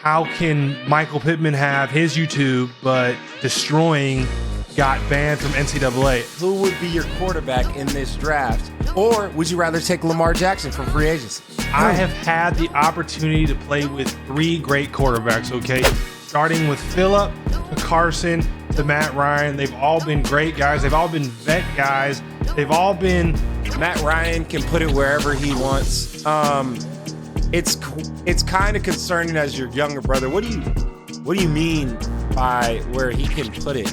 how can Micah Pittman have his YouTube, but destroying got banned from NCAA? Who would be your quarterback in this draft? Or would you rather take Lamar Jackson from free agency? I have had the opportunity to play with 3 great quarterbacks, okay? Starting with Phillip, to Carson, to Matt Ryan. They've all been great guys. They've all been vet guys. They've all been... Matt Ryan can put it wherever he wants. It's kind of concerning as your younger brother. What do you mean by where he can put it?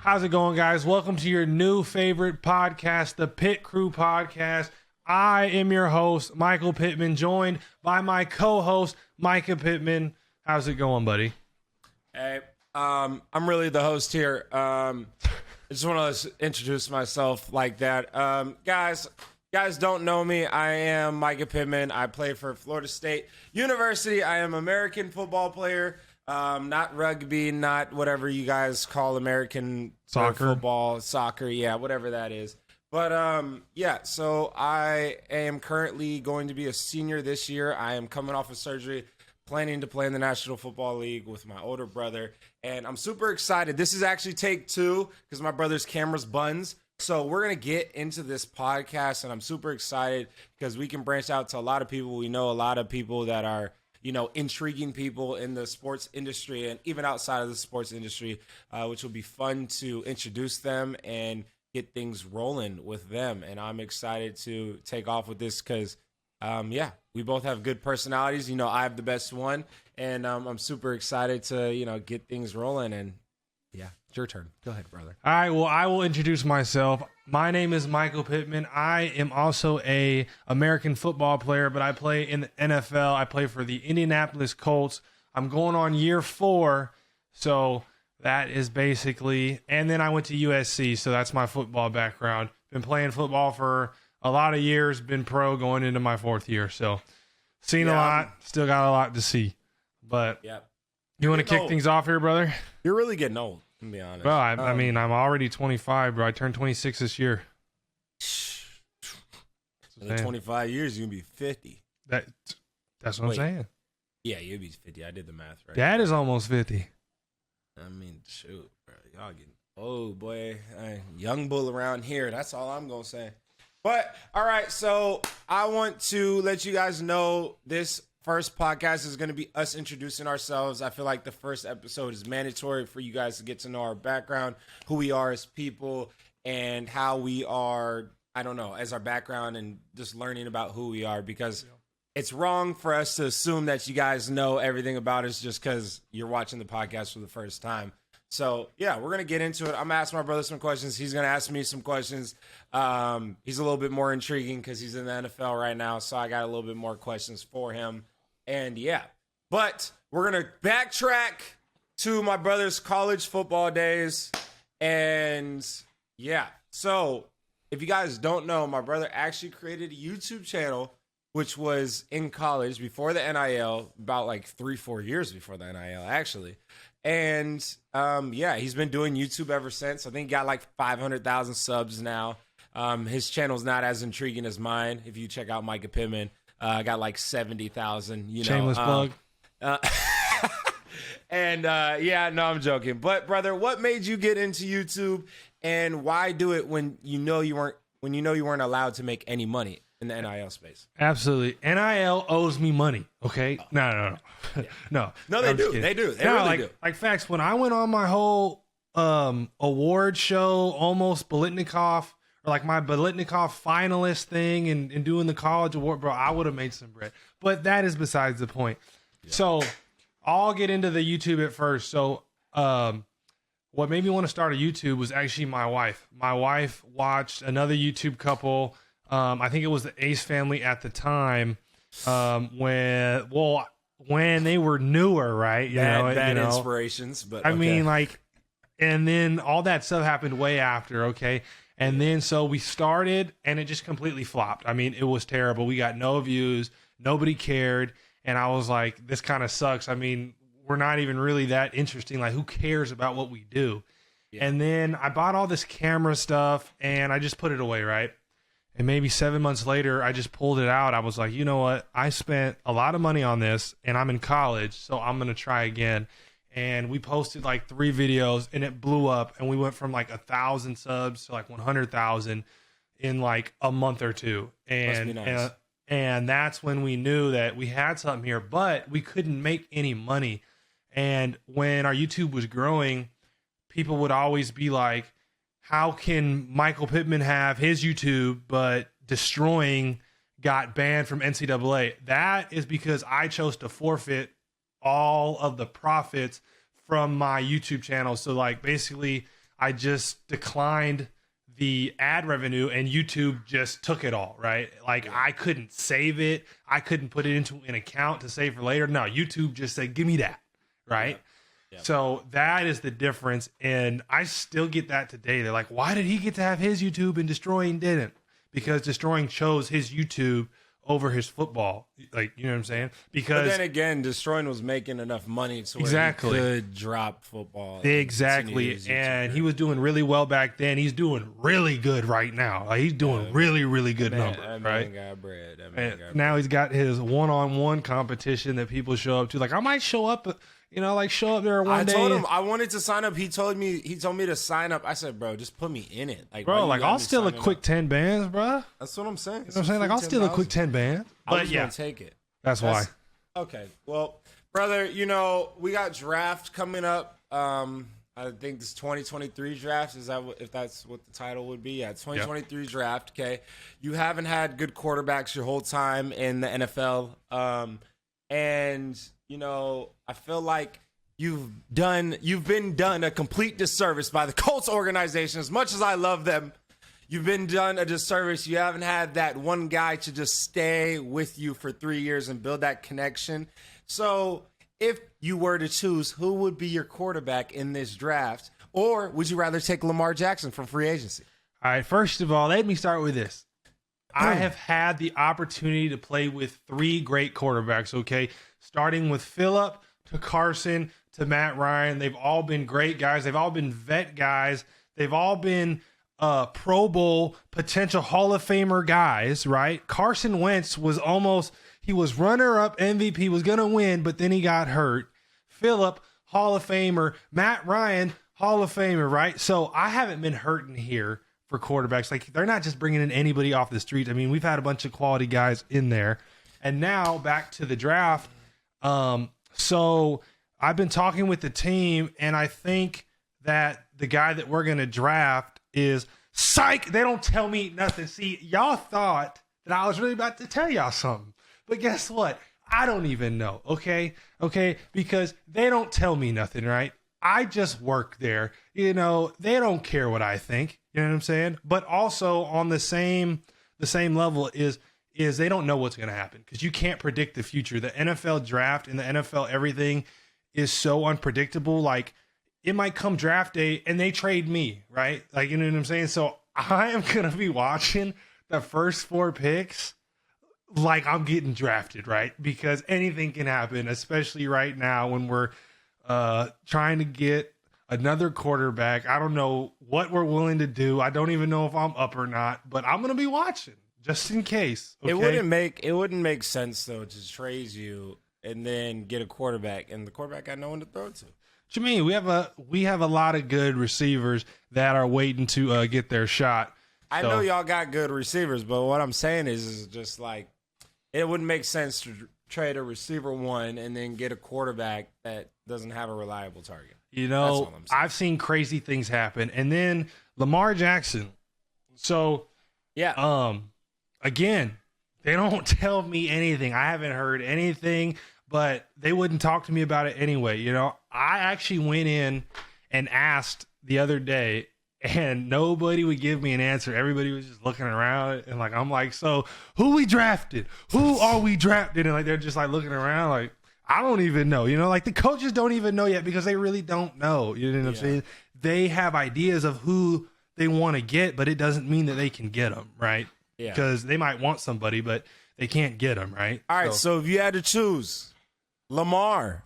How's it going, guys? Welcome to your new favorite podcast, the Pittcrew podcast. I am your host, Micah Pittman, joined by my co-host, Micah Pittman. How's it going, buddy? Hey, I'm really the host here. I just want to introduce myself like that. Guys don't know me. I am Micah Pittman. I play for Florida State University. I am an American football player. Not rugby, not whatever you guys call American football, soccer, yeah, whatever that is. But yeah, so I am currently going to be a senior this year. I am coming off of surgery, planning to play in the National Football League with my older brother, and I'm super excited. This is actually take 2 because my brother's camera's buns. So we're going to get into this podcast, and I'm super excited because we can branch out to a lot of people. We know a lot of people that are, you know, intriguing people in the sports industry and even outside of the sports industry, which will be fun to introduce them and get things rolling with them. And I'm excited to take off with this because, yeah, we both have good personalities. You know, I have the best one, and I'm super excited to, you know, get things rolling. And yeah, it's your turn. Go ahead, brother. All right, well, I will introduce myself. My name is Micah Pittman. I am also a American football player, but I play in the NFL. I play for the Indianapolis Colts. I'm going on year 4, so that is basically, and then I went to USC, so that's my football background. Been playing football for a lot of years, been pro going into my 4th year, so seen a lot, still got a lot to see. But you want to kick things off here, brother? You're really getting old. To be honest. Well, I mean, I'm already 25, bro. I turned 26 this year. In 25 years, you're going to be 50. That's what I'm saying. Yeah, you'll be 50. I did the math right. Dad is almost 50. I mean, shoot, bro. Y'all getting old, boy. Young bull around here. That's all I'm going to say. But, all right, so I want to let you guys know this first podcast is going to be us introducing ourselves. I feel like the first episode is mandatory for you guys to get to know our background, who we are as people, and how we are, I don't know, as our background and just learning about who we are, because it's wrong for us to assume that you guys know everything about us just because you're watching the podcast for the first time. So, yeah, we're going to get into it. I'm going to ask my brother some questions. He's going to ask me some questions. He's a little bit more intriguing because he's in the NFL right now, so I got a little bit more questions for him. And yeah, but we're going to backtrack to my brother's college football days. And yeah, so if you guys don't know, my brother actually created a YouTube channel, which was in college before the NIL, about like 3-4 years before the NIL, actually. And yeah, he's been doing YouTube ever since. I think he got like 500,000 subs now. His channel's not as intriguing as mine. If you check out Micah Pittman. I got like 70,000, you know. Shameless plug. And yeah, no, I'm joking. But brother, what made you get into YouTube, and why do it when you know you weren't allowed to make any money in the NIL space? Absolutely. NIL owes me money. Okay. No. Yeah. No, they do. They do. They really do. Like facts. When I went on my whole award show, almost Bolitnikoff, or like my Bolitnikoff finalist thing and doing the college award, bro, I would have made some bread. But that is besides the point. Yeah. So I'll get into the YouTube at first. So what made me want to start a YouTube was actually my wife. My wife watched another YouTube couple. I think it was the Ace family at the time, when they were newer, right? Bad inspirations, but I mean, like, and then all that stuff happened way after, okay? And then so we started, and it just completely flopped. I mean, it was terrible. We got no views, nobody cared, and I was like, this kind of sucks. I mean, we're not even really that interesting. Like, who cares about what we do? And then I bought all this camera stuff and I just put it away, right? And maybe 7 months later, I just pulled it out. I was like, you know what? I spent a lot of money on this and I'm in college, so I'm going to try again. And we posted like 3 videos and it blew up. And we went from like 1,000 subs to like 100,000 in like a month or two. And, Must be nice. and that's when we knew that we had something here, but we couldn't make any money. And when our YouTube was growing, people would always be like, how can Micah Pittman have his YouTube, but Destroying got banned from NCAA? That is because I chose to forfeit all of the profits from my YouTube channel. So like basically I just declined the ad revenue and YouTube just took it all, right? Like I couldn't save it. I couldn't put it into an account to save for later. No, YouTube just said, give me that, right? Yeah. So that is the difference. And I still get that today. They're like, why did he get to have his YouTube and Destroying didn't? Because Destroying chose his YouTube over his football. Like, you know what I'm saying? Because but then again, Destroying was making enough money to where he could drop football. Exactly. And he was doing really well back then. He's doing really good right now. Like he's doing really, really good numbers, right? Got bread. Got now he's got his one-on-one competition that people show up to. Like I might show up, you know, like show up there one day. I told him I wanted to sign up. He told me to sign up. I said, bro, just put me in it. Like, bro, like I'll steal a quick 10 bands, bro. That's what I'm saying. You know what I'm saying? Like I'll steal a quick 10 bands. But yeah, take it. That's why. Okay. Well, brother, you know, we got draft coming up. I think this 2023 draft, is that if that's what the title would be? Yeah, 2023 draft. Okay. You haven't had good quarterbacks your whole time in the NFL. And you know, I feel like you've been done a complete disservice by the Colts organization. As much as I love them, you've been done a disservice. You haven't had that one guy to just stay with you for 3 years and build that connection. So if you were to choose, who would be your quarterback in this draft? Or would you rather take Lamar Jackson from free agency? All right, first of all, let me start with this. I have had the opportunity to play with 3 great quarterbacks, okay? Starting with Phillip to Carson to Matt Ryan. They've all been great guys. They've all been vet guys. They've all been Pro Bowl, potential Hall of Famer guys, right? Carson Wentz was he was runner-up MVP, was going to win, but then he got hurt. Phillip, Hall of Famer. Matt Ryan, Hall of Famer, right? So I haven't been hurting here for quarterbacks. Like, they're not just bringing in anybody off the street. I mean, we've had a bunch of quality guys in there. And now back to the draft. So I've been talking with the team, and I think that the guy that we're going to draft is psych. They don't tell me nothing. See, y'all thought that I was really about to tell y'all something, but guess what? I don't even know. Okay. Because they don't tell me nothing, right? I just work there. You know, they don't care what I think. You know what I'm saying? But also on the same level is they don't know what's going to happen, because you can't predict the future. The NFL draft and the NFL everything is so unpredictable. Like, it might come draft day and they trade me, right? Like, you know what I'm saying? So I am going to be watching the first 4 picks like I'm getting drafted, right? Because anything can happen, especially right now when we're trying to get another quarterback. I don't know what we're willing to do. I don't even know if I'm up or not, but I'm going to be watching just in case. Okay? It wouldn't make sense though to trade you and then get a quarterback, and the quarterback got no one to throw to. What you mean? We have a lot of good receivers that are waiting to get their shot. I know y'all got good receivers, but what I'm saying is just like, it wouldn't make sense to trade a receiver 1 and then get a quarterback that doesn't have a reliable target. You know, I've seen crazy things happen. And then Lamar Jackson. So, yeah. Again, they don't tell me anything. I haven't heard anything, but they wouldn't talk to me about it anyway. You know, I actually went in and asked the other day, and nobody would give me an answer. Everybody was just looking around, and like, I'm like, so who we drafted? Who are we drafted? And like, they're just like looking around like, I don't even know, you know, like the coaches don't even know yet, because they really don't know. You know what I'm saying? They have ideas of who they want to get, but it doesn't mean that they can get them, right? Yeah. Because they might want somebody, but they can't get them, right? All right, so if you had to choose Lamar,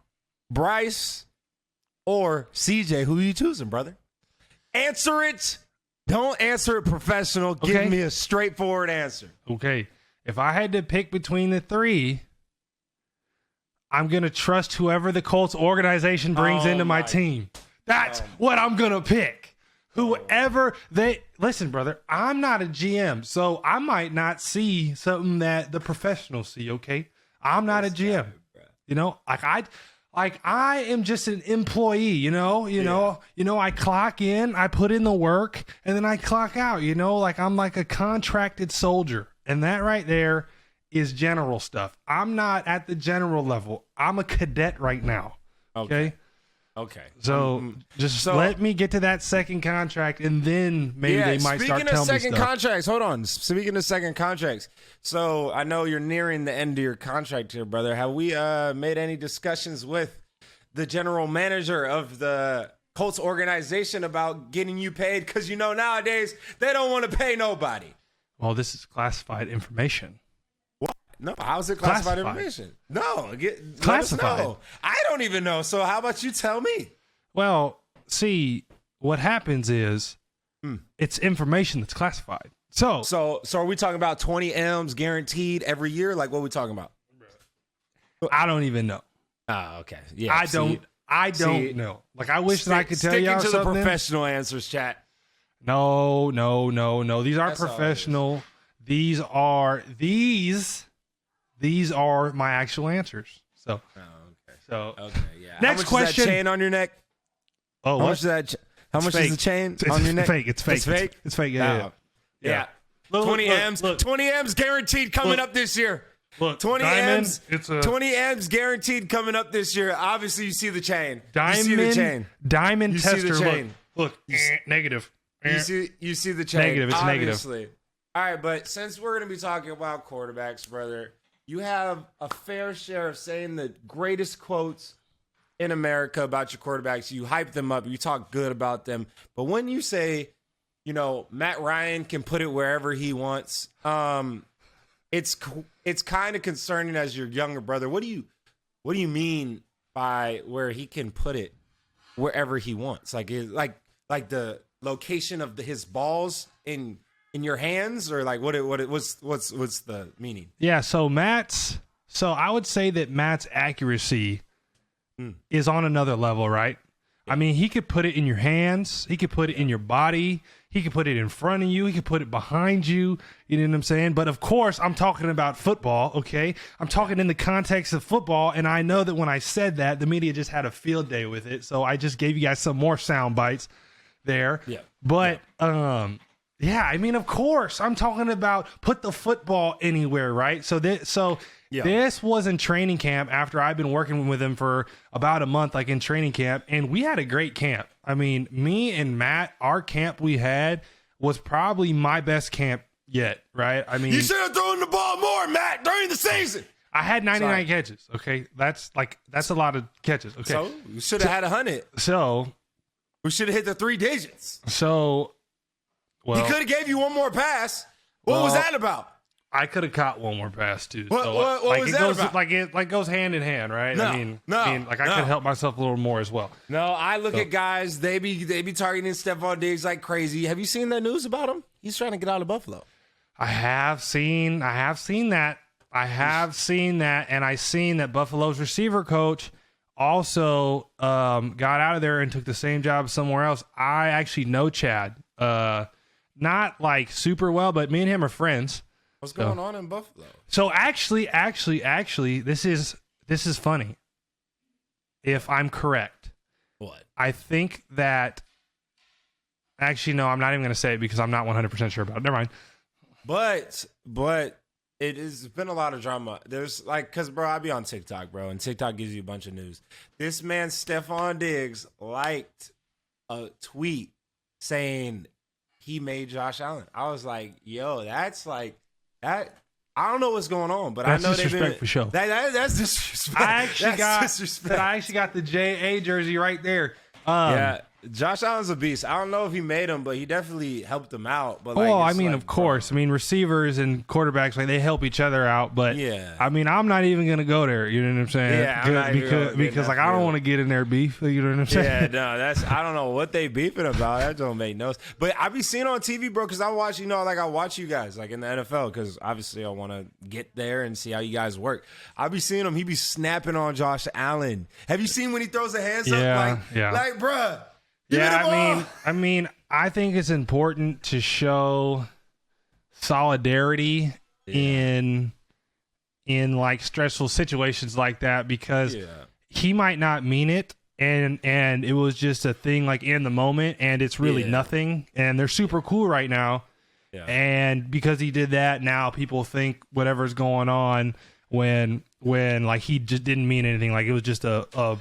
Bryce, or CJ, who are you choosing, brother? Answer it. Don't answer it professional. Okay. Give me a straightforward answer. Okay. If I had to pick between the three, I'm going to trust whoever the Colts organization brings into my team. That's what I'm going to pick. Whoever they listen, brother, I'm not a GM, so I might not see something that the professionals see. Okay. I'm not a GM, you know, I am just an employee, you know, I clock in, I put in the work, and then I clock out, you know, like I'm like a contracted soldier. And that right there is general stuff. I'm not at the general level. I'm a cadet right now. Okay. So let me get to that second contract, and then maybe they might start telling me stuff. Speaking of second contracts, hold on. Speaking of second contracts, so I know you're nearing the end of your contract here, brother. Have we made any discussions with the general manager of the Colts organization about getting you paid? Because, you know, nowadays they don't want to pay nobody. Well, this is classified information. What? No, how's it classified information? No, classified. I don't even know. So how about you tell me? Well, see, what happens is it's information that's classified. So are we talking about 20 M's guaranteed every year? Like, what are we talking about? I don't even know. Oh, okay. Yeah, I don't know. Like, I wish that I could tell you something. Sticking to the professional answers, chat. No. These aren't professional. These are my actual answers. So, yeah. Next question. Is that chain on your neck? Oh, how much is that? How much is the chain on your neck? It's fake. It's fake. Yeah. 20 M's. 20 M's guaranteed coming up this year. Look, 20 diamond, M's. 20 M's guaranteed coming up this year. Obviously, you see the chain. Diamond. You see the chain. Diamond you tester. See the chain. Look. Negative. You see the chain. Negative. It's obviously. negative. All right, but since we're going to be talking about quarterbacks, brother, you have a fair share of saying the greatest quotes in America about your quarterbacks. You hype them up. You talk good about them. But when you say, you know, Matt Ryan can put it wherever he wants, it's kind of concerning as your younger brother. What do you mean by where he can put it wherever he wants? Like the location of his balls in your hands, or like what's the meaning? Yeah, so I would say that Matt's accuracy is on another level, right? I mean, he could put it in your hands, he could put it in your body, he could put it in front of you, he could put it behind you, you know what I'm saying? But of course, I'm talking about football, okay? I'm talking in the context of football, and I know that when I said that, the media just had a field day with it, so I just gave you guys some more sound bites there. Yeah. But yeah, I mean, of course, I'm talking about put the football anywhere, right? So this was in training camp after I've been working with him for about a month, like in training camp, and we had a great camp. I mean, me and Matt, our camp we had was probably my best camp yet, right? I mean, you should have thrown the ball more, Matt, during the season. I had 99 catches. Okay, that's a lot of catches. Okay, so you should have had 100. So we should have hit the 3 digits. So. Well, he could have gave you one more pass. What was that about? I could have caught one more pass too. What was that about? Like goes hand in hand, right? No, I mean, I could help myself a little more as well. No, I look at guys. They be targeting Stephon Diggs like crazy. Have you seen that news about him? He's trying to get out of Buffalo. I have seen that. And I seen that Buffalo's receiver coach also got out of there and took the same job somewhere else. I actually know Chad. Not like super well, but me and him are friends. What's going on in Buffalo? So actually, this is funny. If I'm correct. What? I think that actually, no, I'm not even going to say it because I'm not 100% sure about it. Never mind. But it has been a lot of drama. There's because, bro, I be on TikTok, bro, and TikTok gives you a bunch of news. This man, Stephon Diggs, liked a tweet saying he made Josh Allen. I was like, yo, that's like that. I don't know what's going on, but that's I know disrespect for sure. That's disrespect. I actually got the JA jersey right there. Josh Allen's a beast. I don't know if he made him, but he definitely helped him out. But well, it's I mean, like, of course. I mean, receivers and quarterbacks, like, they help each other out. But Yeah. I mean, I'm not even gonna go there. You know what I'm saying? Yeah, I'm not even gonna get because like, that I don't field. want to get in there beef. You know what I'm saying? Yeah, no, that's I don't know what they beefing about. That don't make no sense. But I be seeing on TV, bro, because I watch, I watch you guys like in the NFL because obviously I want to get there and see how you guys work. I be seeing him. He be snapping on Josh Allen. Have you seen when he throws the hands up? Like, bruh. Yeah, I mean, I think it's important to show solidarity in like stressful situations like that because he might not mean it, and it was just a thing like in the moment, and it's really nothing, and they're super cool right now, and because he did that, now people think whatever's going on when like he just didn't mean anything, like it was just a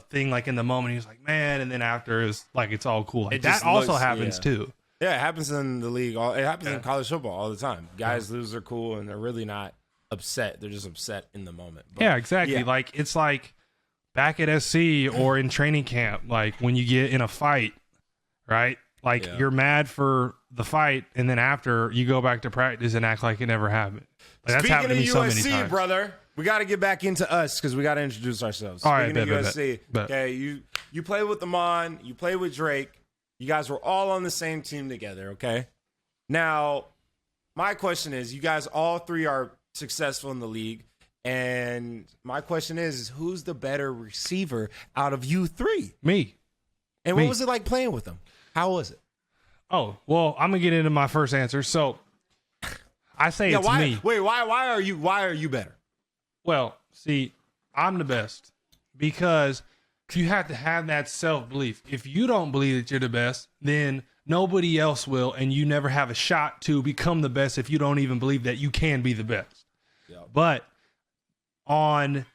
thing like in the moment. He was like, man, and then after it's like it's all cool. Like that also happens too. Yeah, it happens in the league. It happens in college football all the time. Guys lose their cool and they're really not upset. They're just upset in the moment. But, yeah, exactly. Like it's like back at SC or in training camp, like when you get in a fight, right? Like you're mad for the fight, and then after you go back to practice and act like it never happened. Like, that's happened to me so many times. Brother. We got to get back into us because we got to introduce ourselves. All right, Speaking of USC, okay, you play with Amon, you play with Drake. You guys were all on the same team together, okay? Now, my question is, you guys all three are successful in the league, and my question is who's the better receiver out of you three? Me. And what was it like playing with them? How was it? Oh, well, I'm gonna get into my first answer. So, I say it's me. Wait, why are you better? Well, see, I'm the best because you have to have that self-belief. If you don't believe that you're the best, then nobody else will, and you never have a shot to become the best if you don't even believe that you can be the best. Yep. But on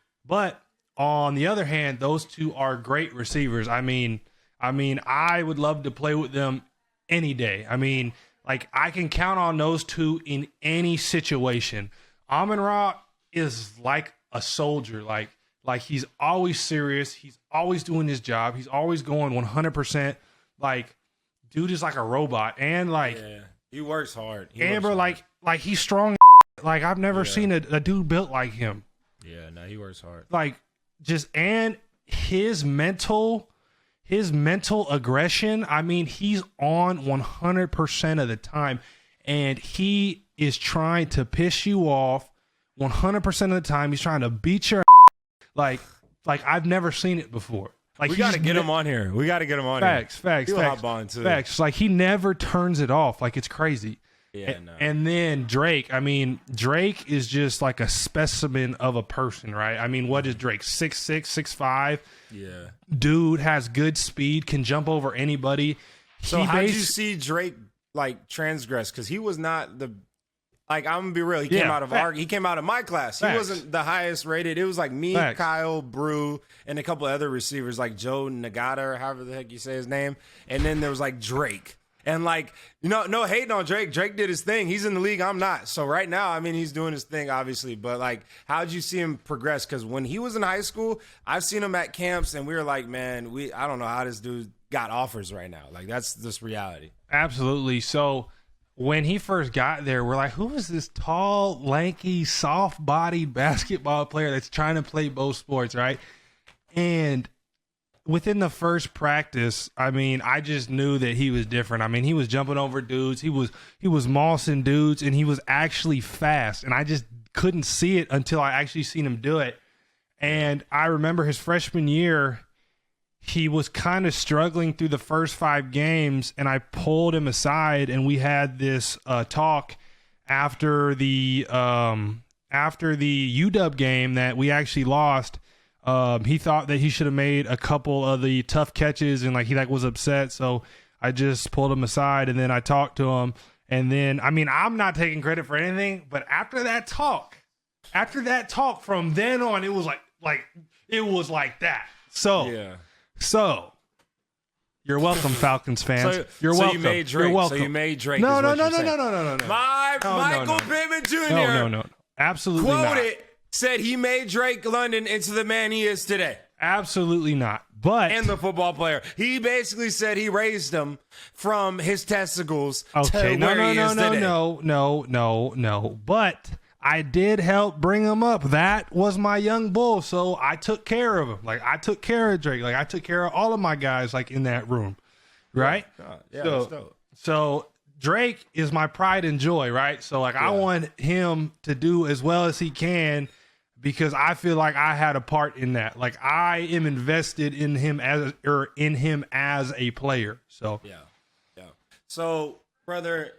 the other hand, those two are great receivers. I mean, I would love to play with them any day. I mean, like I can count on those two in any situation. Amon-Ra is like a soldier, like he's always serious, he's always doing his job, he's always going 100%. Like dude is like a robot, and like he works hard. Like he's strong. Like I've never seen a dude built like him. Yeah, no, he works hard. Like and his mental aggression, I mean, he's on 100% of the time, and he is trying to piss you off 100% of the time. He's trying to beat your like I've never seen it before. Like we got to get him on here. Facts. Like he never turns it off. Like it's crazy. Yeah, no. And then Drake. I mean, Drake is just like a specimen of a person, right? I mean, what is Drake? 6'6", 6'5". Yeah. Dude has good speed, can jump over anybody. So how did you see Drake like transgress? Because he was not the. Like, I'm gonna be real. He came out of my class. He wasn't the highest rated. It was like me, Kyle, Brew, and a couple of other receivers like Joe Nagata, or however the heck you say his name. And then there was like Drake. And like, no hating on Drake. Drake did his thing. He's in the league. I'm not. So right now, I mean, he's doing his thing, obviously. But like, how did you see him progress? Because when he was in high school, I've seen him at camps, and we were like, man, I don't know how this dude got offers right now. Like, that's just reality. Absolutely. So when he first got there, we're like, who is this tall, lanky, soft-bodied basketball player that's trying to play both sports, right? And within the first practice, I mean, I just knew that he was different. I mean, he was jumping over dudes. He was mossing dudes, and he was actually fast. And I just couldn't see it until I actually seen him do it. And I remember his freshman year, he was kind of struggling through the first 5 games, and I pulled him aside, and we had this talk after the UW game that we actually lost. He thought that he should have made a couple of the tough catches, and like he was upset. So I just pulled him aside, and then I talked to him. And then, I mean, I'm not taking credit for anything, but after that talk, from then on, it was like that. So, you're welcome, Falcons fans. You're welcome. You made Drake. You're welcome. So you made Drake. No. Michael Pittman Jr. No. Absolutely not. Said he made Drake London into the man he is today. Absolutely not. But and the football player. He basically said he raised him from his testicles to where he is today. No. But I did help bring him up. That was my young bull, so I took care of him. Like, I took care of Drake. Like, I took care of all of my guys, like, in that room, right? Yeah, that's dope. So Drake is my pride and joy, right? So, like, I want him to do as well as he can because I feel like I had a part in that. Like, I am invested in him as a player. So yeah. So, brother,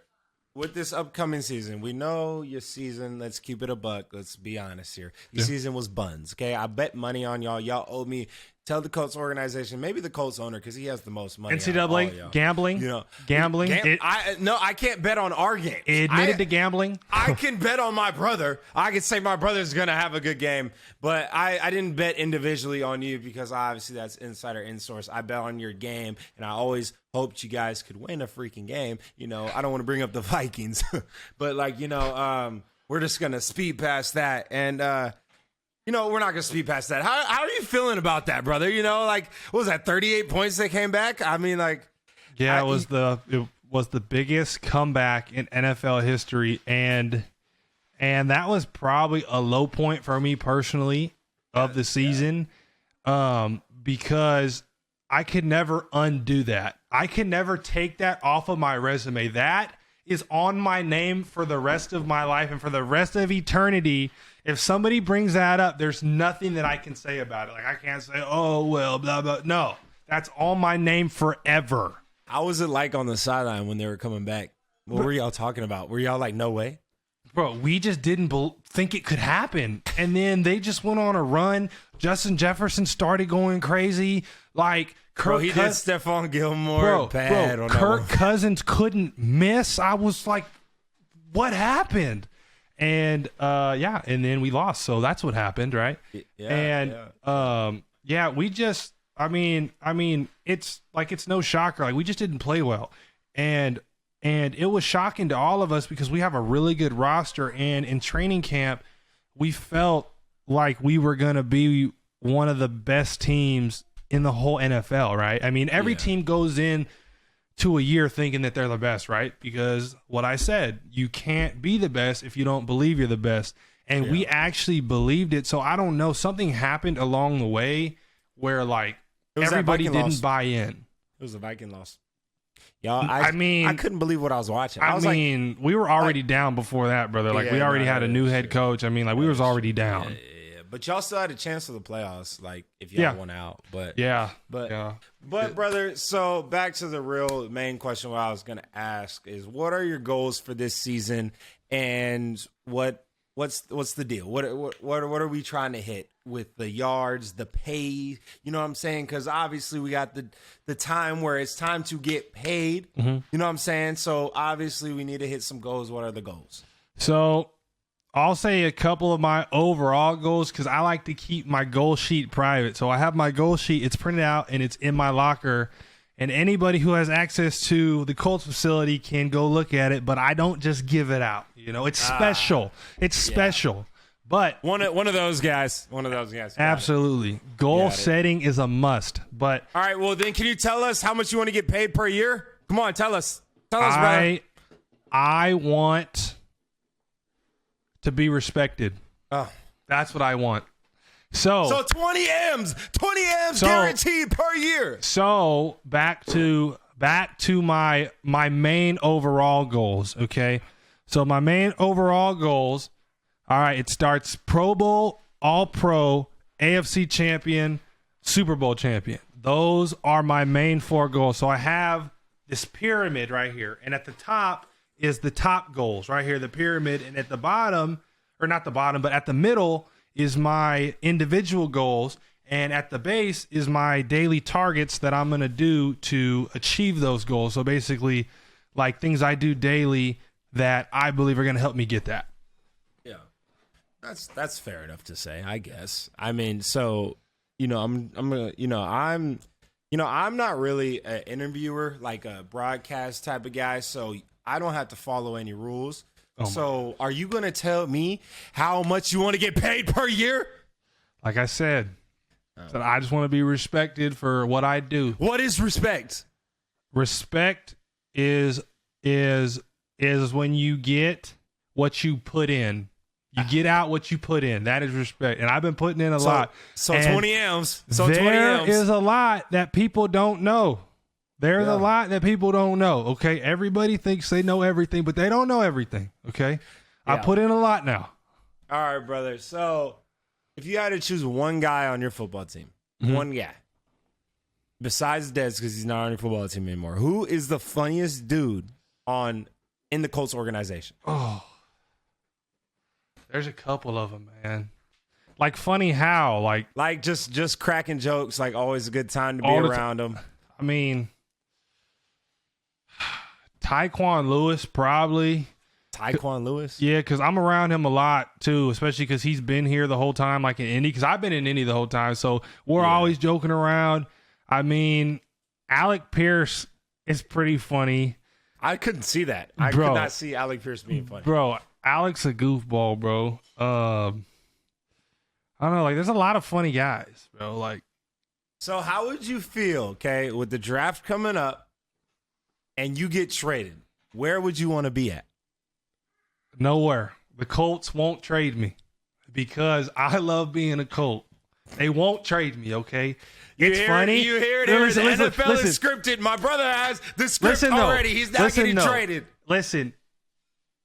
with this upcoming season, we know your season. Let's keep it a buck. Let's be honest here. Your season was buns. Okay, I bet money on y'all. Y'all owe me. Tell the Colts organization, maybe the Colts owner, because he has the most money. NCAA gambling, gambling. I can't bet on our game. Admitted to gambling. I can bet on my brother. I can say my brother's gonna have a good game, but I didn't bet individually on you because obviously that's insider in-source. I bet on your game, and I always hoped you guys could win a freaking game. You know, I don't want to bring up the Vikings, but we're just gonna speed past that and. We're not going to speed past that. How are you feeling about that, brother? What was that, 38 points that came back? I mean, it was the biggest comeback in NFL history, and that was probably a low point for me personally of the season, because I could never undo that. I could never take that off of my resume. That is on my name for the rest of my life and for the rest of eternity. If somebody brings that up, there's nothing that I can say about it. Like, I can't say, oh, well, blah, blah. No, that's on my name forever. How was it like on the sideline when they were coming back? What were y'all talking about? Were y'all like, no way? Bro, we just didn't think it could happen. And then they just went on a run. Justin Jefferson started going crazy. Like, did Stephon Gilmore bad on Kirk Cousins couldn't miss. I was like, what happened? And and then we lost. So that's what happened, right? We just, I mean, it's like, it's no shocker. Like, we just didn't play well, and it was shocking to all of us because we have a really good roster, and in training camp, we felt like we were gonna be one of the best teams in the whole NFL, right? I mean, every team goes in to a year thinking that they're the best, right? Because what I said, you can't be the best if you don't believe you're the best. And we actually believed it. So I don't know, something happened along the way where like everybody didn't buy in. It was a Viking loss. Y'all, I couldn't believe what I was watching. We were already down before that, brother. Like, we already had a new head coach. I mean, like, we was already down. Yeah. But y'all still had a chance for the playoffs, like, if y'all won out. But brother, so back to the real main question. What I was gonna ask is, what are your goals for this season, and what's the deal? What are we trying to hit with the yards, the pay? You know what I'm saying? Because obviously we got the time where it's time to get paid. Mm-hmm. You know what I'm saying? So obviously we need to hit some goals. What are the goals? So I'll say a couple of my overall goals because I like to keep my goal sheet private. So I have my goal sheet. It's printed out and it's in my locker. And anybody who has access to the Colts facility can go look at it. But I don't just give it out. You know, it's special. It's special. But one of those guys. Absolutely. Goal setting is a must. But all right, well then, can you tell us how much you want to get paid per year? Come on, tell us. Bro. I want to be respected. Oh, that's what I want. So 20 M's guaranteed per year. So back to my main overall goals. Okay, so my main overall goals. All right, it starts Pro Bowl, All Pro, AFC champion, Super Bowl champion. Those are my main 4 goals. So I have this pyramid right here, and at the top is the top goals right here, the pyramid, and at the bottom, or not the bottom, but at the middle is my individual goals, and at the base is my daily targets that I'm going to do to achieve those goals. So basically, like things I do daily that I believe are going to help me get that. Yeah. That's fair enough to say, I guess. I mean, so, I'm not really an interviewer, like a broadcast type of guy, so I don't have to follow any rules. So are you going to tell me how much you want to get paid per year? Like I said, So I just want to be respected for what I do. What is respect? Respect is when you get what you put in. You get out what you put in. That is respect. And I've been putting in a lot. So 20 M's. So 20 there M's. is a lot that people don't know. There's a lot that people don't know. Okay. Everybody thinks they know everything, but they don't know everything. Okay. I put in a lot now. All right, brother. So if you had to choose one guy on your football team, one guy, besides Dez, because he's not on your football team anymore, who is the funniest dude in the Colts organization? Oh, there's a couple of them, man. Like funny how, like just cracking jokes, like always a good time to be around them. I mean, Tyquan Lewis probably. Tyquan Lewis? Yeah, because I'm around him a lot too, especially because he's been here the whole time, like in Indy, because I've been in Indy the whole time. So we're always joking around. I mean, Alec Pierce is pretty funny. I couldn't see that. I could not see Alec Pierce being funny. Bro, Alec's a goofball, bro. I don't know. Like, there's a lot of funny guys, bro. Like, so how would you feel, okay, with the draft coming up and you get traded? Where would you want to be at? Nowhere. The Colts won't trade me because I love being a Colt. They won't trade me, okay? It's funny. You hear it here. The NFL is scripted. My brother has the script already. He's not getting traded. Listen,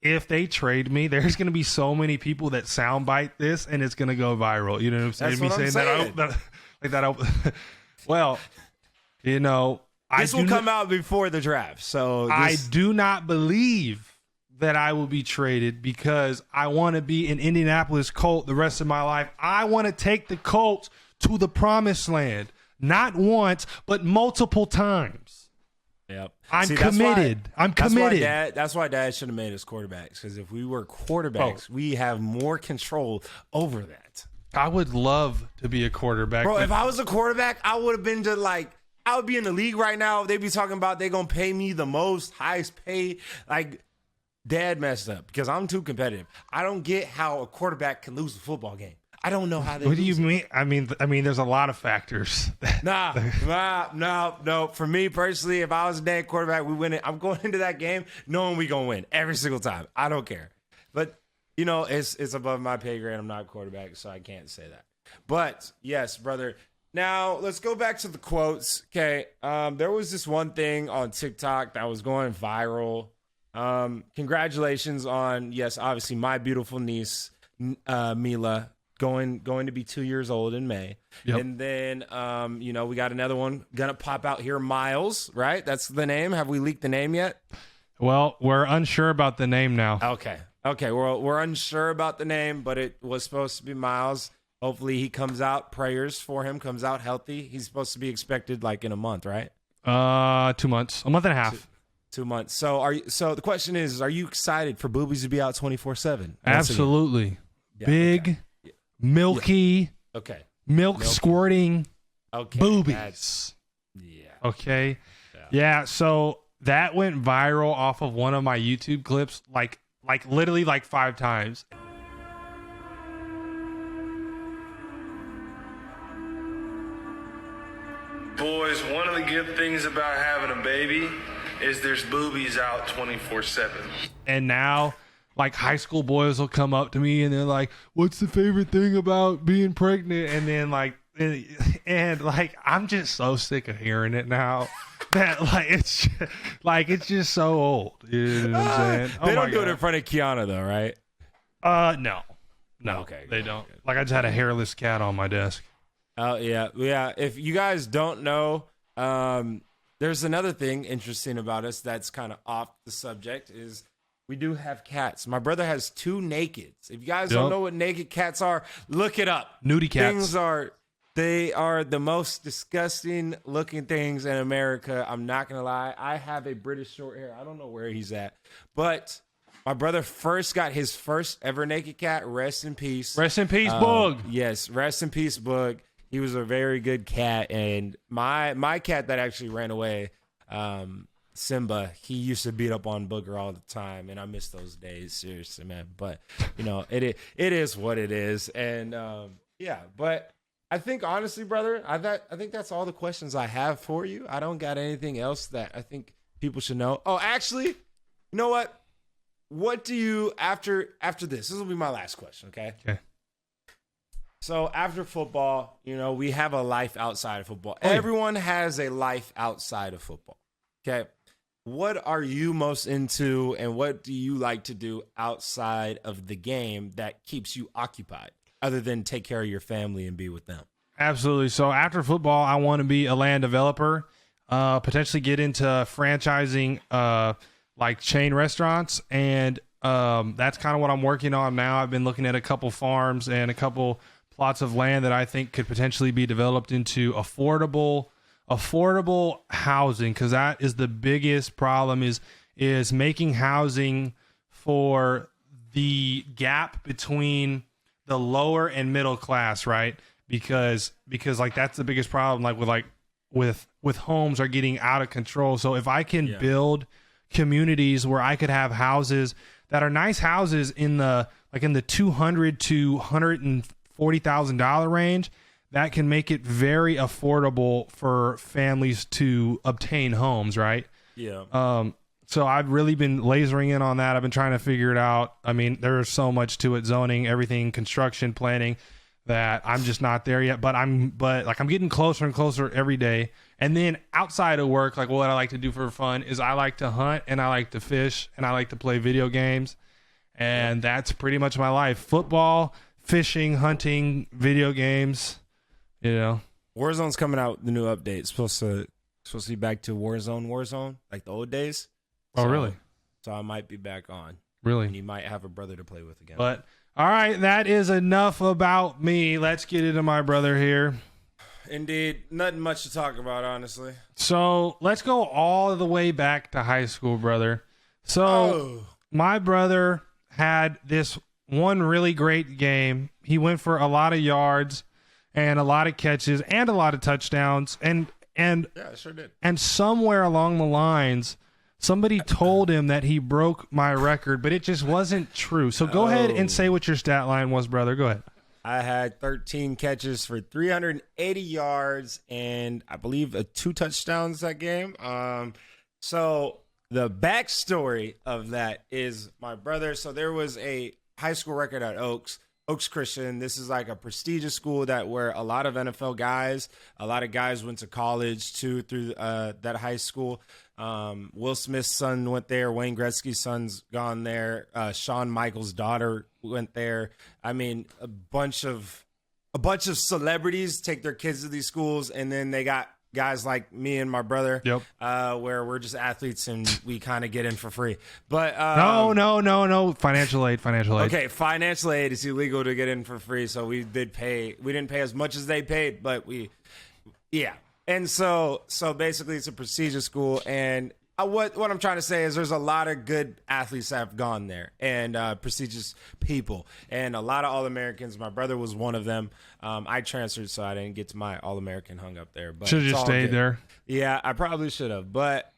if they trade me, there's going to be so many people that soundbite this, and it's going to go viral. You know what I'm saying? That's what I'm saying. Well, you know, this will come out before the draft. So I do not believe that I will be traded because I want to be an Indianapolis Colt the rest of my life. I want to take the Colts to the promised land, not once, but multiple times. Yep. I'm committed. That's why Dad should have made us quarterbacks, because if we were quarterbacks, we have more control over that. I would love to be a quarterback. Bro, if I was a quarterback, I would have been I would be in the league right now. They'd be talking about they're going to pay me the most, highest paid. Like, Dad messed up because I'm too competitive. I don't get how a quarterback can lose a football game. I don't know how they. What do you mean? I mean, there's a lot of factors. No. For me personally, if I was a dad quarterback, we win it. I'm going into that game knowing we gonna win every single time. I don't care. But you know, it's above my pay grade. I'm not a quarterback, so I can't say that. But yes, brother. Now let's go back to the quotes. Okay, there was this one thing on TikTok that was going viral. Congratulations on, yes, obviously my beautiful niece, Mila, going to be 2 years old in May. Yep. And then, you know, we got another one gonna pop out here, Miles, right? That's the name. Have we leaked the name yet? Well, we're unsure about the name now. Okay. We're unsure about the name, but it was supposed to be Miles. Hopefully he comes out. Prayers for him, comes out healthy. He's supposed to be expected like in a month, right? 2 months, a month and a half. 2 months. So the question is, are you excited for Boobies to be out 24/7? Absolutely. Big, milky, milk squirting, Boobies. Okay. Yeah. So that went viral off of one of my YouTube clips, like literally 5 times. Boys, one of the good things about having a baby is there's boobies out 24/7. And now, like, high school boys will come up to me and they're like, "What's the favorite thing about being pregnant?" And then I'm just so sick of hearing it now that it's just so old. You know what I'm saying? They don't do it in front of Kiana though, right? No. Okay, they don't. Like, I just had a hairless cat on my desk. Oh yeah. If you guys don't know, there's another thing interesting about us that's kind of off the subject is we do have cats. My brother has 2 nakeds. If you guys don't know what naked cats are, look it up. Nudie cats. They are the most disgusting looking things in America. I'm not going to lie. I have a British short hair. I don't know where he's at, but my brother first got his first ever naked cat. Rest in peace. Rest in peace, Bug. Yes. Rest in peace, Bug. He was a very good cat, and my cat that actually ran away, Simba, he used to beat up on Booger all the time, and I miss those days, seriously, man. But you know, it is what it is, and but I think honestly, brother, I think that's all the questions I have for you. I don't got anything else that I think people should know. Oh, actually, you know what? What do you after this? This will be my last question, okay? Okay. So after football, we have a life outside of football. Oh, yeah. Everyone has a life outside of football. Okay. What are you most into and what do you like to do outside of the game that keeps you occupied other than take care of your family and be with them? Absolutely. So after football, I want to be a land developer, potentially get into franchising like chain restaurants. And that's kind of what I'm working on now. I've been looking at a couple farms and a couple plots of land that I think could potentially be developed into affordable housing, because that is the biggest problem is making housing for the gap between the lower and middle class, right? Because like that's the biggest problem, like with homes are getting out of control. So if I can build communities where I could have houses that are nice houses in the $200,000 to $140,000 range, that can make it very affordable for families to obtain homes, right? Yeah. So I've really been lasering in on that. I've been trying to figure it out. I mean, there's so much to it, zoning, everything, construction, planning, that I'm just not there yet. But I'm getting closer and closer every day. And then outside of work, like what I like to do for fun is I like to hunt and I like to fish and I like to play video games. And that's pretty much my life. Football, fishing, hunting, video games, Warzone's coming out, the new update. Supposed to be back to Warzone, like the old days. Oh, really? So I might be back on. Really? And you might have a brother to play with again. But all right, that is enough about me. Let's get into my brother here. Indeed, nothing much to talk about, honestly. So let's go all the way back to high school, brother. So my brother had this one really great game. He went for a lot of yards and a lot of catches and a lot of touchdowns. And yeah, I sure did. And somewhere along the lines, somebody told him that he broke my record, but it just wasn't true. So go ahead and say what your stat line was, brother. Go ahead. I had 13 catches for 380 yards and I believe 2 touchdowns that game. So the backstory of that is my brother. So there was a high school record at Oaks Christian. This is like a prestigious school where a lot of NFL guys, a lot of guys went to college too through that high school. Will Smith's son went there. Wayne Gretzky's son's gone there. Shawn Michaels' daughter went there. I mean, a bunch of celebrities take their kids to these schools, and then they got guys like me and my brother, where we're just athletes and we kind of get in for free. But no, financial aid. Okay, financial aid is illegal to get in for free, so we didn't pay as much as they paid, but and so basically it's a prestigious school, and what I'm trying to say is there's a lot of good athletes that have gone there and prestigious people and a lot of All-Americans. My brother was one of them. I transferred, so I didn't get to my All-American hung up there. But should have just stayed there. Yeah, I probably should have. But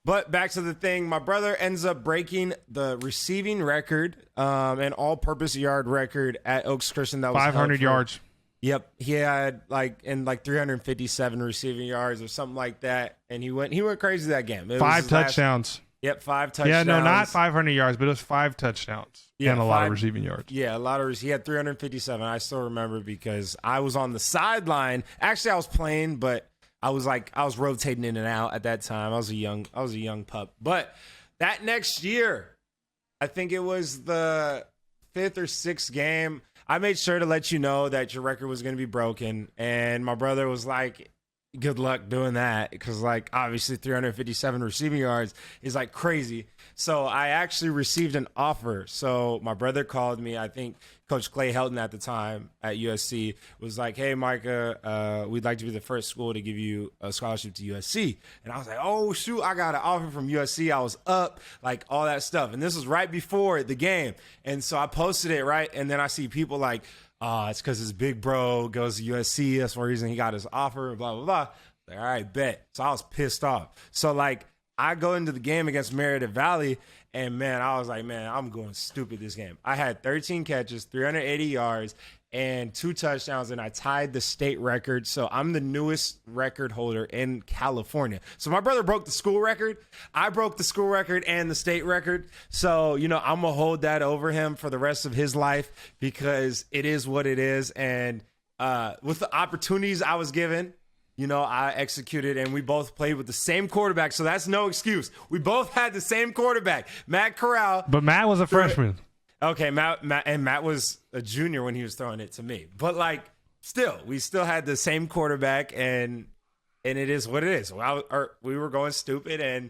back to the thing, my brother ends up breaking the receiving record and all-purpose yard record at Oaks Christian. That was 500 yards. Yep, he had like 357 receiving yards or something like that, and he went crazy that game. 5 touchdowns. 5 touchdowns. Yeah, no, not 500 yards, but it was 5 touchdowns and a lot of receiving yards. Yeah, a lot of. He had 357. I still remember because I was on the sideline. Actually, I was playing, but I was rotating in and out at that time. I was a young pup. But that next year, I think it was the 5th or 6th game, I made sure to let you know that your record was going to be broken. And my brother was like, good luck doing that. Because, like, obviously 357 receiving yards is, like, crazy. So I actually received an offer. So my brother called me. I think Coach Clay Helton at the time at USC was like, hey, Mycah, we'd like to be the first school to give you a scholarship to USC. And I was like, oh, shoot, I got an offer from USC. I was up, like, all that stuff. And this was right before the game. And so I posted it, right? And then I see people like, it's because his big bro goes to USC. That's one reason he got his offer, blah, blah, blah. Like, all right, bet. So I was pissed off. So, like, I go into the game against Merida Valley, and man, I was like, man, I'm going stupid this game. I had 13 catches, 380 yards, and 2 touchdowns, and I tied the state record. So I'm the newest record holder in California. So my brother broke the school record. I broke the school record and the state record. So, I'm going to hold that over him for the rest of his life because it is what it is. And with the opportunities I was given, I executed, and we both played with the same quarterback, so that's no excuse. We both had the same quarterback, Matt Corral. But Matt was a freshman. Okay, Matt was a junior when he was throwing it to me. But, still, we still had the same quarterback, and it is what it is. We were going stupid, and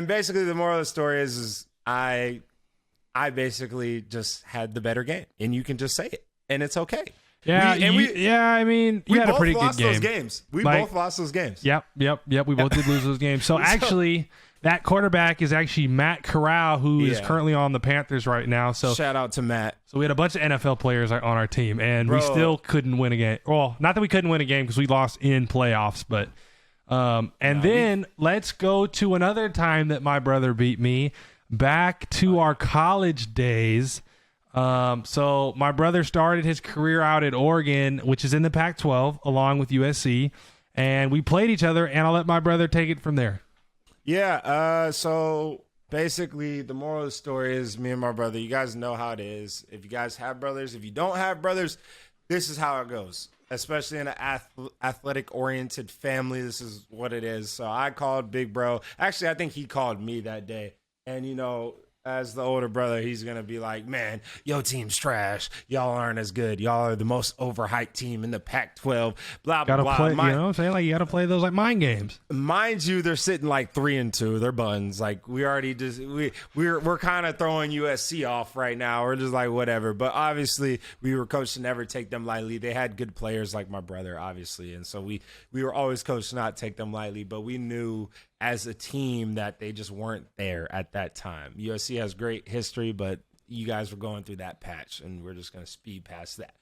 basically the moral of the story is I basically just had the better game, and you can just say it, and it's okay. Yeah, you had a pretty good game. We both lost those games. Yep. We both did lose those games. So actually, that quarterback is actually Matt Corral, who is currently on the Panthers right now. So shout out to Matt. So we had a bunch of NFL players on our team, and we still couldn't win a game. Well, not that we couldn't win a game because we lost in playoffs, but let's go to another time that my brother beat me, back to our college days. So my brother started his career out at Oregon, which is in the Pac-12, along with USC, and we played each other, and I'll let my brother take it from there. Yeah, so basically the moral of the story is me and my brother, you guys know how it is. If you guys have brothers, if you don't have brothers, this is how it goes, especially in an athletic-oriented family. This is what it is. So I called Big Bro. Actually, I think he called me that day, and, as the older brother, he's going to be like, man, your team's trash. Y'all aren't as good. Y'all are the most overhyped team in the Pac-12. Blah, blah, blah. Play, you know what I'm saying? Like, you got to play those like mind games. Mind you, they're sitting like 3-2. They're buns. Like, we already just we're kind of throwing USC off right now. We're just like, whatever. But obviously, we were coached to never take them lightly. They had good players like my brother, obviously. And so we were always coached to not take them lightly. But we knew as a team that they just weren't there at that time. USC has great history, but you guys were going through that patch, and we're just going to speed past that.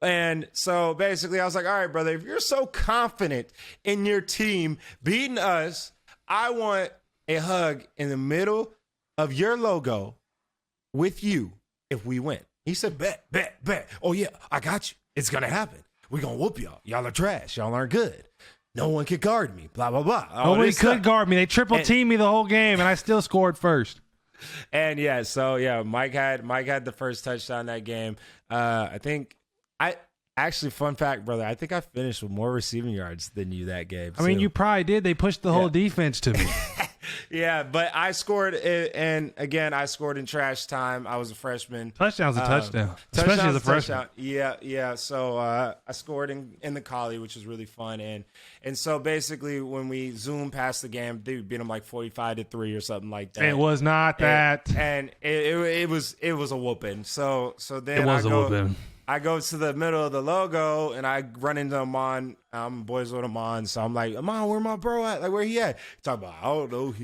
And so basically I was like, all right, brother, if you're so confident in your team beating us, I want a hug in the middle of your logo with you if we win. He said, bet. Oh, yeah, I got you. It's going to happen. We're going to whoop y'all. Y'all are trash. Y'all aren't good. No one could guard me, blah, blah, blah. Nobody could guard me. They triple-teamed me the whole game, and I still scored first. And, Mike had the first touchdown that game. Actually, fun fact, brother, I think I finished with more receiving yards than you that game. I mean, you probably did. They pushed the whole defense to me. Yeah, but I scored, and again, I scored in trash time. I was a freshman. Touchdown's a touchdown, especially as a freshman. Yeah. So I scored in the collie, which was really fun. And so basically, when we zoomed past the game, they beat them like 45-3 or something like that. It was not that, and it was a whooping. So then it was a whooping. I go to the middle of the logo and I run into Amon. I'm boys with Amon, so I'm like, Amon, where my bro at? Like, where he at? Talk about, I don't know.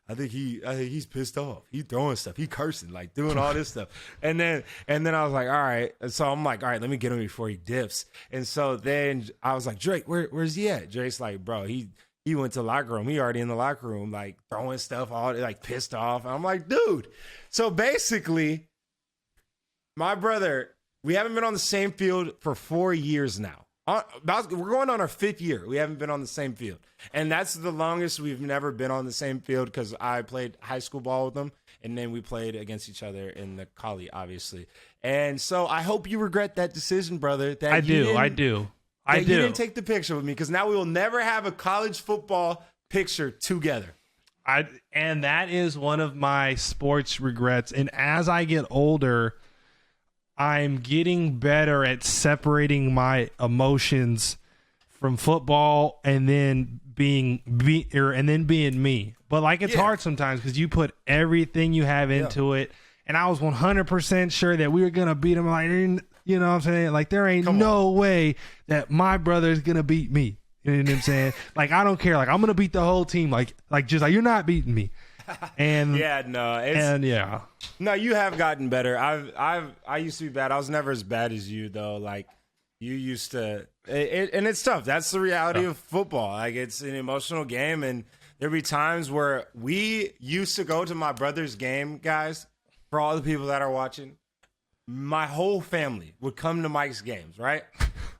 I think he's pissed off. He throwing stuff. He cursing, like doing all this stuff. And then I was like, all right. And so I'm like, all right, let me get him before he dips. And so then I was like, Drake, where's he at? Drake's like, bro, he went to the locker room. He already in the locker room, like throwing stuff, all like pissed off. And I'm like, dude. So basically, my brother. We haven't been on the same field for 4 years now. We're going on our 5th year. We haven't been on the same field. And that's the longest we've never been on the same field because I played high school ball with them, and then we played against each other in the collie, obviously. And so I hope you regret that decision, brother. I do. You didn't take the picture with me because now we will never have a college football picture together. And that is one of my sports regrets. And as I get older, I'm getting better at separating my emotions from football and then being me. But like it's hard sometimes because you put everything you have into it. And I was 100% sure that we were gonna beat him. Like, you know what I'm saying? Like there ain't no way that my brother is gonna beat me. You know what I'm saying? Like I don't care. Like I'm gonna beat the whole team. Like just like you're not beating me. And no, you have gotten better. I used to be bad. I was never as bad as you though. Like you used to, and it's tough. That's the reality of football. Like it's an emotional game, and there'd be times where we used to go to my brother's game, guys. For all the people that are watching, my whole family would come to Mike's games, right?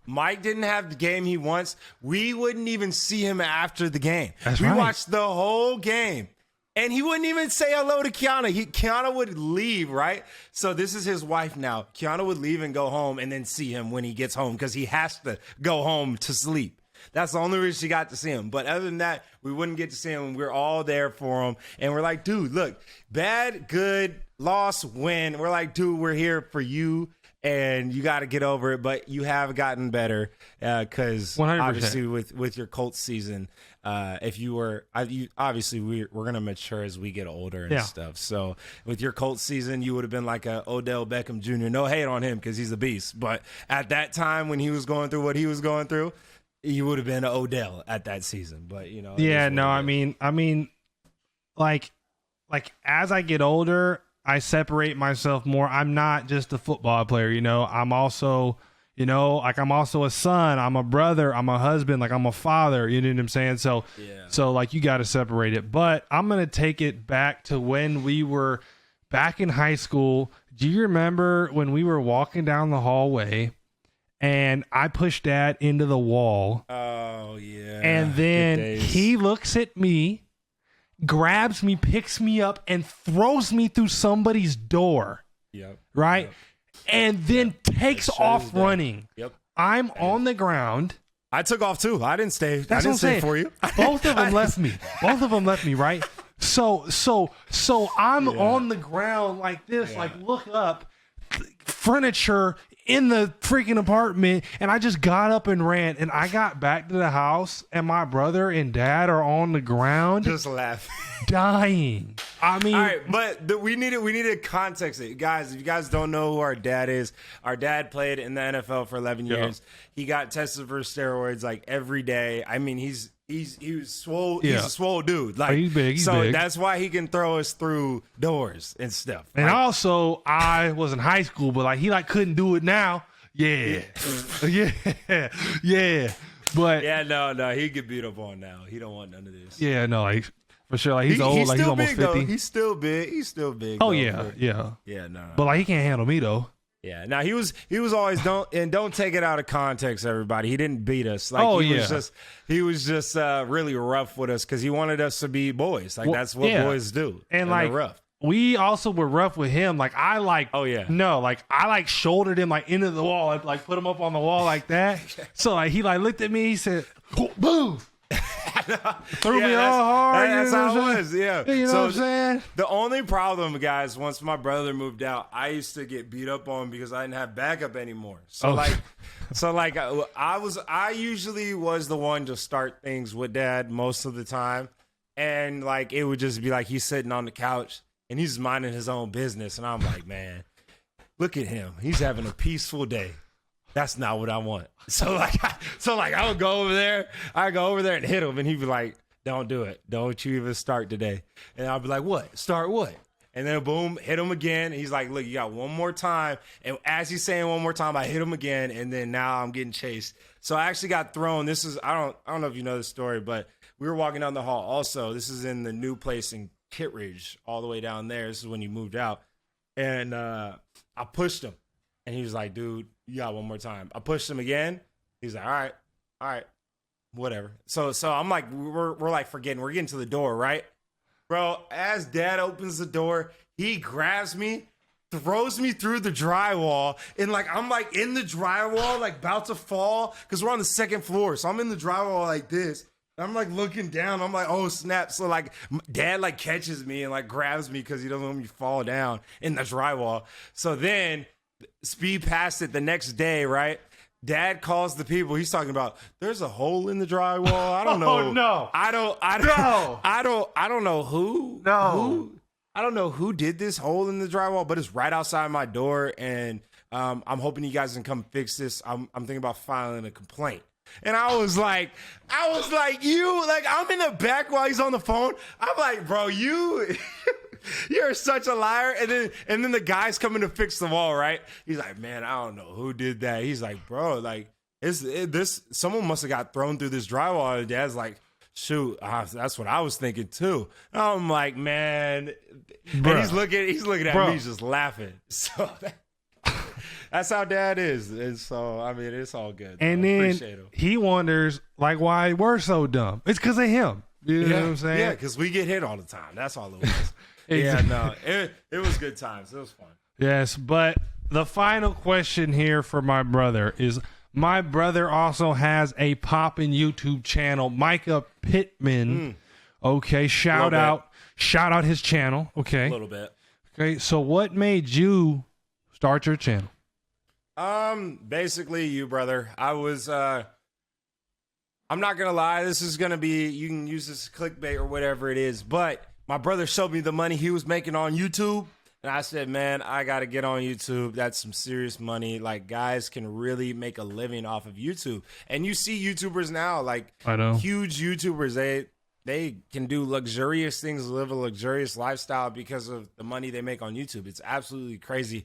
Mike didn't have the game he wants. We wouldn't even see him after the game. We watched the whole game. And he wouldn't even say hello to Kiana. Kiana would leave, right? So this is his wife now. Kiana would leave and go home and then see him when he gets home because he has to go home to sleep. That's the only reason she got to see him. But other than that, we wouldn't get to see him. We're all there for him. And we're like, dude, look, bad, good, loss, win. We're like, dude, we're here for you. And you got to get over it. But you have gotten better because obviously with your Colts season, if you were obviously we're going to mature as we get older and stuff. So with your Colts season, you would have been like a Odell Beckham Jr. No hate on him because he's a beast. But at that time when he was going through what he was going through, you would have been an Odell at that season. But, you know. Yeah, no, I mean, like as I get older, I separate myself more. I'm not just a football player, you know. I'm also, you know, like I'm also a son. I'm a brother. I'm a husband. Like I'm a father. You know what I'm saying? So, so like you got to separate it. But I'm going to take it back to when we were back in high school. Do you remember when we were walking down the hallway and I pushed Dad into the wall? Oh, yeah. And then he looks at me, grabs me, picks me up, and throws me through somebody's door. Yep. Right? Yep. And then takes off running. Yep. I'm on the ground. I took off too. I didn't stay. That's I didn't stay for you. Both of them left me. Both of them left me, right? So I'm on the ground like this, like look up, furniture in the freaking apartment, and I just got up and ran, and I got back to the house, and my brother and Dad are on the ground just laughing, dying. I mean, all right, but we needed context, guys. If you guys don't know who our dad is, our dad played in the NFL for 11 years. He got tested for steroids like every day. I mean, he was swole. He's a swole dude. Like he's big. He's so big. That's why he can throw us through doors and stuff. And also, I was in high school, but like he like couldn't do it now. Yeah. But no, he get beat up on now. He don't want none of this. Yeah, no, like for sure. Like he's old. Like he's almost 50. Though. He's still big. Oh though, yeah. No. But like he can't handle me though. Yeah. Now he was always don't take it out of context, everybody. He didn't beat us. Like he was just really rough with us because he wanted us to be boys. Like that's what boys do. And like rough. We also were rough with him. Like I I shouldered him like into the wall. I like put him up on the wall like that. So like he like looked at me. He said, "Boom." Threw me all hard. That's how it was. Yeah. You know what I'm saying? The only problem, guys, once my brother moved out, I used to get beat up on because I didn't have backup anymore. So I usually was the one to start things with Dad most of the time, and like it would just be like he's sitting on the couch and he's minding his own business, and I'm like, man, look at him. He's having a peaceful day. That's not what I want. So I would go over there. I go over there and hit him, and he'd be like, "Don't do it. Don't you even start today." And I'd be like, "What? Start what?" And then boom, hit him again. He's like, "Look, you got one more time." And as he's saying one more time, I hit him again, and then now I'm getting chased. So I actually got thrown. This is I don't know if you know the story, but we were walking down the hall. Also, this is in the new place in Kittredge, all the way down there. This is when you moved out, and I pushed him, and he was like, "Dude, you got one more time." I pushed him again. He's like, all right, whatever. So I'm like, we're like forgetting. We're getting to the door, right? Bro, as Dad opens the door, he grabs me, throws me through the drywall, and like I'm like in the drywall, like about to fall, because we're on the second floor. So I'm in the drywall like this. I'm like looking down. I'm like, oh snap. So like Dad like catches me and like grabs me because he doesn't want me to fall down in the drywall. So then speed past it the next day, right? Dad calls the people. He's talking about there's a hole in the drywall. I don't know. Oh no. I don't know who. No. I don't know who did this hole in the drywall, but it's right outside my door, and I'm hoping you guys can come fix this. I'm thinking about filing a complaint. And I was like, you, like, I'm in the back while he's on the phone. I'm like, bro, you're such a liar. And then the guy's coming to fix the wall, right? He's like, man, I don't know who did that. He's like, bro, like, someone must have got thrown through this drywall. And Dad's like, shoot, that's what I was thinking too. I'm like, man, Bruh. and he's looking at Bruh. me just laughing. So that's how dad is. And so, I mean, it's all good. And I then appreciate him. he wonders like why we're so dumb. It's because of him. You know what I'm saying? Yeah, because we get hit all the time. That's all it was. Yeah, no, it was good times. It was fun. Yes, but the final question here for my brother is, my brother also has a poppin' YouTube channel, Micah Pittman. Okay, shout out his channel. Okay, A little bit. okay. So, what made you start your channel? Basically you, brother. I was, I'm not gonna lie. This is gonna be, you can use this as clickbait or whatever it is, but my brother showed me the money he was making on YouTube. And I said, man, I got to get on YouTube. That's some serious money. Like, guys can really make a living off of YouTube. And you see YouTubers now, like, I know. huge YouTubers, they can do luxurious things, live a luxurious lifestyle because of the money they make on YouTube. It's absolutely crazy.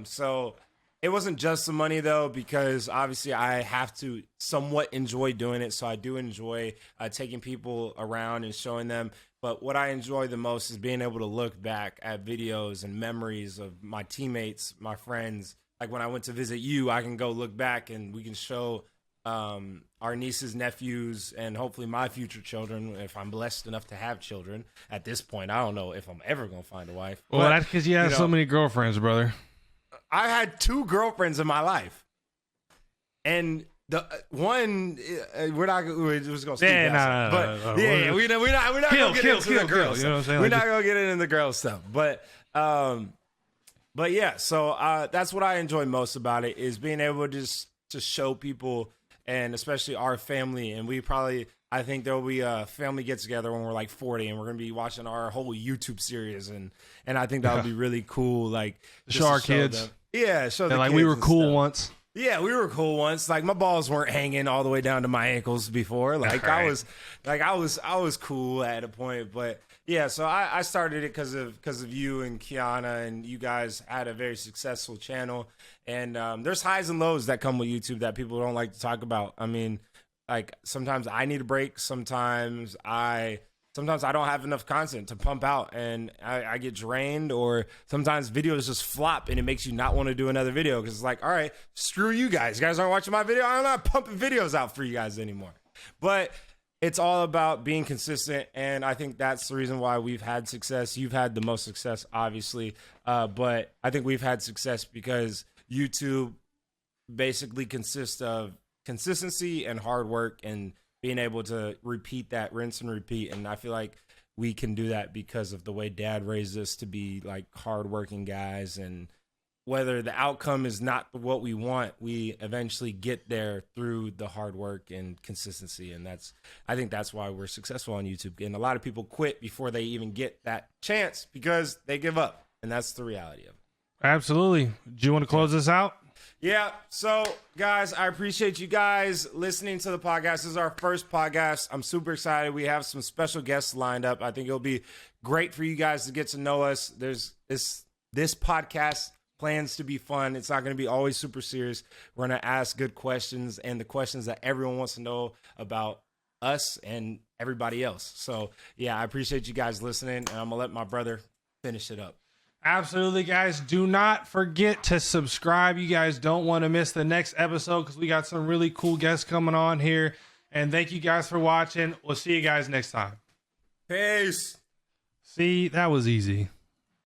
So it wasn't just the money, though, because obviously I have to somewhat enjoy doing it. So I do enjoy taking people around and showing them. But what I enjoy the most is being able to look back at videos and memories of my teammates, my friends. Like when I went to visit you, I can go look back and we can show our nieces, nephews, and hopefully my future children, if I'm blessed enough to have children. At this point, I don't know if I'm ever going to find a wife. Well, But, that's because you have so many girlfriends, brother. I had 2 girlfriends in my life. And the one, we're just gonna speak Yeah, past it. no. But yeah, we're not gonna get into the girls. You know what I'm saying? We're Like, not gonna get into the girl stuff. But yeah. So that's what I enjoy most about it, is being able to show people, and especially our family. And I think there'll be a family get together when we're like 40, and we're gonna be watching our whole YouTube series, and I think that would be really cool. Like just show to our kids. them. Yeah, show they're the like, kids we were and cool stuff. once. Yeah, we were cool once. Like my balls weren't hanging all the way down to my ankles before. Like Right. I was cool at a point. But yeah, so I started it because of you and Kiana, and you guys had a very successful channel. And there's highs and lows that come with YouTube that people don't like to talk about. I mean, like sometimes I need a break. Sometimes I don't have enough content to pump out, and I get drained, or sometimes videos just flop and it makes you not want to do another video because it's like, all right, screw you guys. You guys aren't watching my video. I'm not pumping videos out for you guys anymore. But it's all about being consistent, and I think that's the reason why we've had success. You've had the most success, obviously, but I think we've had success because YouTube basically consists of consistency and hard work and being able to repeat that, rinse and repeat. And I feel like we can do that because of the way dad raised us to be like hardworking guys. And whether the outcome is not what we want, we eventually get there through the hard work and consistency. And I think that's why we're successful on YouTube. And a lot of people quit before they even get that chance because they give up. And that's the reality of it. Absolutely. Do you want to close this out? Yeah. So, guys, I appreciate you guys listening to the podcast. This is our first podcast. I'm super excited. We have some special guests lined up. I think it'll be great for you guys to get to know us. There's this podcast plans to be fun. It's not going to be always super serious. We're going to ask good questions and the questions that everyone wants to know about us and everybody else. So, yeah, I appreciate you guys listening, and I'm going to let my brother finish it up. Absolutely, guys. Do not forget to subscribe. You guys don't want to miss the next episode because we got some really cool guests coming on here. And thank you guys for watching. We'll see you guys next time. Peace. See, that was easy.